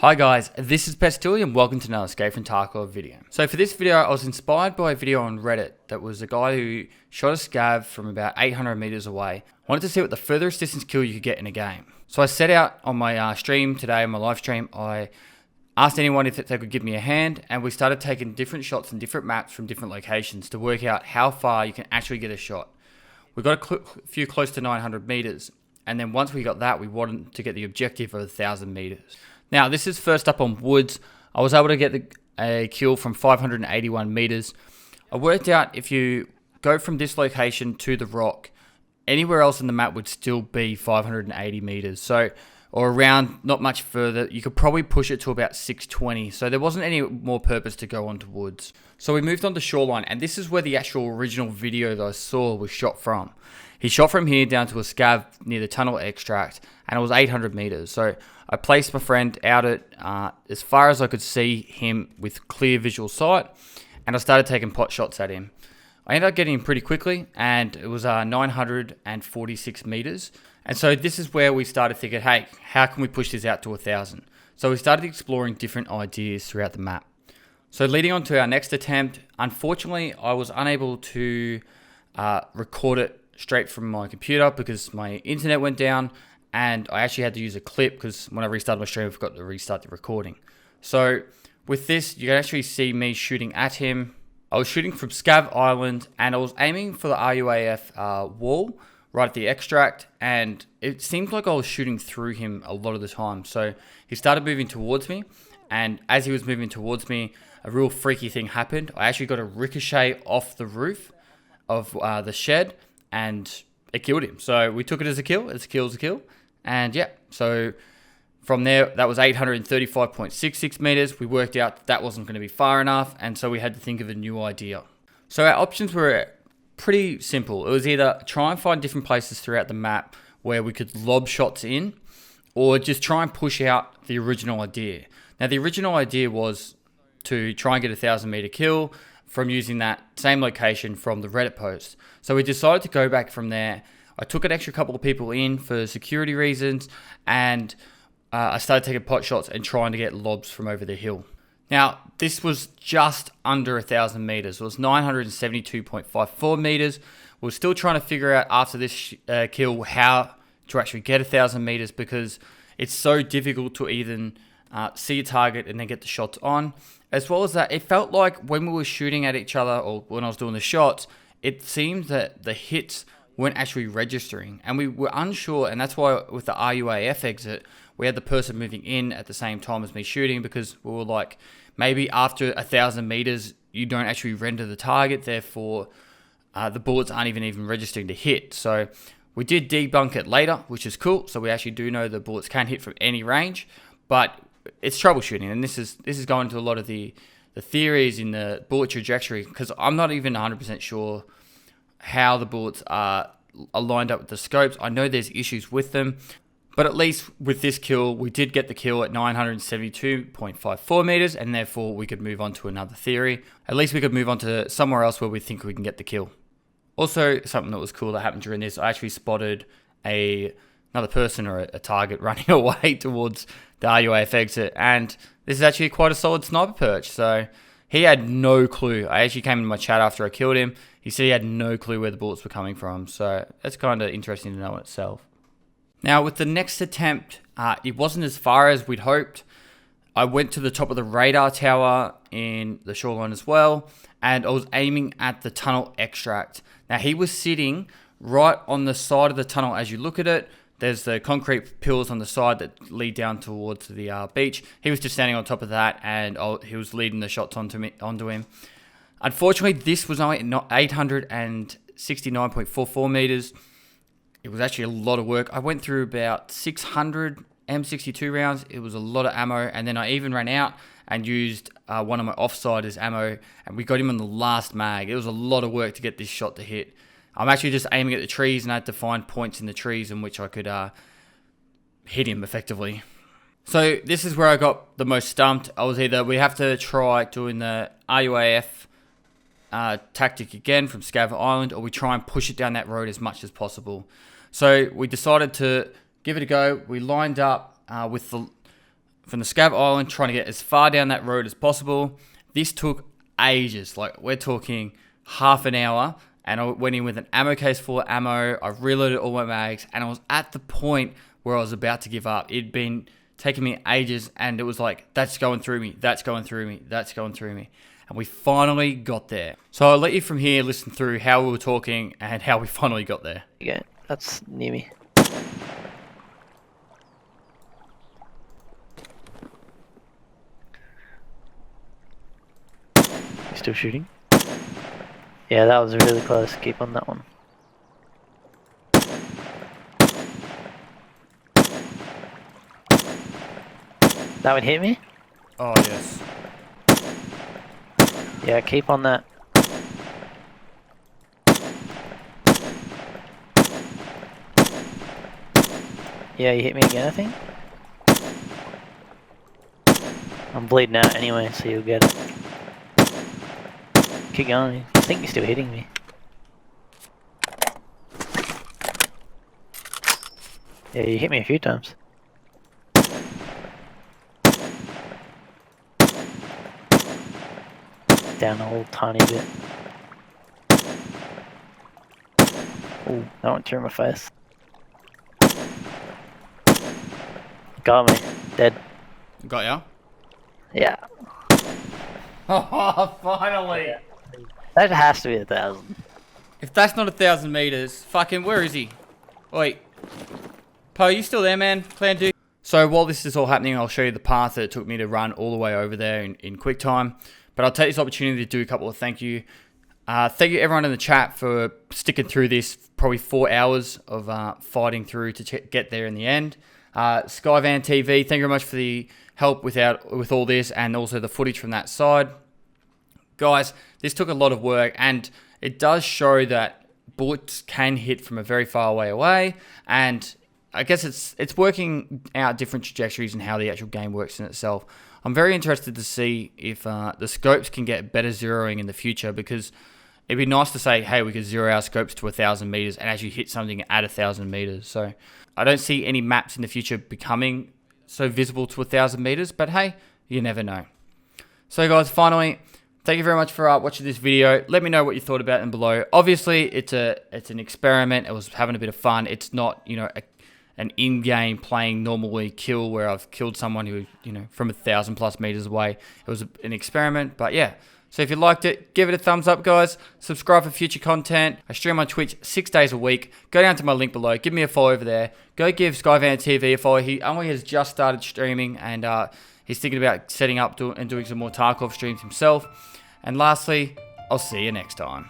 Hi guys, this is Pestily and welcome to another Escape from Tarkov video. So for this video, I was inspired by a video on Reddit that was a guy who shot a scav from about 800 meters away. I wanted to see what the furthest distance kill you could get in a game. So I set out on my stream today, on my live stream. I asked anyone if they could give me a hand, and we started taking different shots in different maps from different locations to work out how far you can actually get a shot. We got a few close to 900 meters, and then once we got that, we wanted to get the objective of 1,000 meters. Now, this is first up on woods. I was able to get a kill from 581 meters. I worked out if you go from this location to the rock, anywhere else in the map would still be 580 meters. So, or around, not much further. You could probably push it to about 620. So there wasn't any more purpose to go onto woods. So we moved on to shoreline, and this is where the actual original video that I saw was shot from. He shot from here down to a scav near the tunnel extract, and it was 800 meters. So I placed my friend out at as far as I could see him with clear visual sight, and I started taking pot shots at him. I ended up getting him pretty quickly, and it was 946 meters. And so this is where we started thinking, hey, how can we push this out to 1,000? So we started exploring different ideas throughout the map. So leading on to our next attempt, unfortunately, I was unable to record it straight from my computer because my internet went down, and I actually had to use a clip because when I restarted my stream, I forgot to restart the recording. So with this, you can actually see me shooting at him. I was shooting from Scav Island, and I was aiming for the RUAF wall right at the extract, and it seemed like I was shooting through him a lot of the time. So he started moving towards me, and as he was moving towards me, a real freaky thing happened. I actually got a ricochet off the roof of the shed, and it killed him. So we took it as a kill. It's a kill is a kill. And yeah, so from there, that was 835.66 meters. We worked out that wasn't going to be far enough, and so we had to think of a new idea. So our options were pretty simple. It was either try and find different places throughout the map where we could lob shots in, or just try and push out the original idea. Now, the original idea was to try and get a 1,000 meter kill from using that same location from the Reddit post. So we decided to go back from there. I took an extra couple of people in for security reasons, and I started taking pot shots and trying to get lobs from over the hill. Now, this was just under 1,000 meters. It was 972.54 meters. We're still trying to figure out after this kill how to actually get 1,000 meters, because it's so difficult to even see a target and then get the shots on. As well as that, it felt like when we were shooting at each other, or when I was doing the shots, it seemed that the hits weren't actually registering, and we were unsure. And that's why with the RUAF exit, we had the person moving in at the same time as me shooting, because we were like, maybe after 1,000 meters, you don't actually render the target, therefore the bullets aren't even registering to hit. So we did debunk it later, which is cool. So we actually do know the bullets can hit from any range, but it's troubleshooting. And this is going to a lot of the theories in the bullet trajectory, because I'm not even 100% sure how the bullets are lined up with the scopes. I know there's issues with them, but at least with this kill, we did get the kill at 972.54 meters, and therefore we could move on to another theory. At least we could move on to somewhere else where we think we can get the kill. Also, something that was cool that happened during this, I actually spotted another person or a target running away towards the RUAF exit, and this is actually quite a solid sniper perch. So he had no clue. I actually came in my chat after I killed him. He said he had no clue where the bullets were coming from. So that's kind of interesting to know in itself. Now, with the next attempt, it wasn't as far as we'd hoped. I went to the top of the radar tower in the shoreline as well, and I was aiming at the tunnel extract. Now, he was sitting right on the side of the tunnel. As you look at it, there's the concrete pillars on the side that lead down towards the beach. He was just standing on top of that, and he was leading the shots onto him. Unfortunately, this was only 869.44 meters. It was actually a lot of work. I went through about 600 M62 rounds. It was a lot of ammo, and then I even ran out and used one of my offside as ammo, and we got him on the last mag. It was a lot of work to get this shot to hit. I'm actually just aiming at the trees, and I had to find points in the trees in which I could hit him effectively. So this is where I got the most stumped. I was either, we have to try doing the RUAF tactic again from Scav Island, or we try and push it down that road as much as possible. So we decided to give it a go. We lined up with from the Scav Island, trying to get as far down that road as possible. This took ages. Like, we're talking half an hour. And I went in with an ammo case full of ammo. I reloaded all my mags. And I was at the point where I was about to give up. It'd been taking me ages. And it was like, that's going through me. That's going through me. That's going through me. And we finally got there. So I'll let you from here listen through how we were talking and how we finally got there. Yeah, that's near me. You still shooting? Yeah, that was really close. Keep on that one. That would hit me? Oh, yes. Yeah, keep on that. Yeah, you hit me again, I think. I'm bleeding out anyway, so you'll get it. Keep going. I think you're still hitting me. Yeah, you hit me a few times. Down a whole tiny bit. Ooh, that went through my face. Got me. Dead. Got ya? Yeah. Oh, finally. That has to be 1,000. If that's not 1,000 meters, fucking where is he? Wait. Poe, you still there, man? Clan dude. So while this is all happening, I'll show you the path that it took me to run all the way over there in quick time. But I'll take this opportunity to do a couple of thank you. Thank you everyone in the chat for sticking through this probably 4 hours of fighting through to get there in the end. Skyvan TV, thank you very much for the help with all this and also the footage from that side. Guys, this took a lot of work and it does show that bullets can hit from a very far away, and I guess it's working out different trajectories and how the actual game works in itself. I'm very interested to see if the scopes can get better zeroing in the future, because it'd be nice to say, hey, we could zero our scopes to 1,000 meters and actually hit something at 1,000 meters. So I don't see any maps in the future becoming so visible to 1,000 meters, but hey, you never know. So guys, finally, thank you very much for watching this video. Let me know what you thought about it below. Obviously, it's an experiment. It was having a bit of fun. It's not, you know, an in-game playing normally kill where I've killed someone who, you know, from 1,000+ meters away. It was an experiment, but yeah. So if you liked it, give it a thumbs up, guys. Subscribe for future content. I stream on Twitch 6 days a week. Go down to my link below. Give me a follow over there. Go give Skyvan TV a follow. He only has just started streaming, and he's thinking about setting up and doing some more Tarkov streams himself. And lastly, I'll see you next time.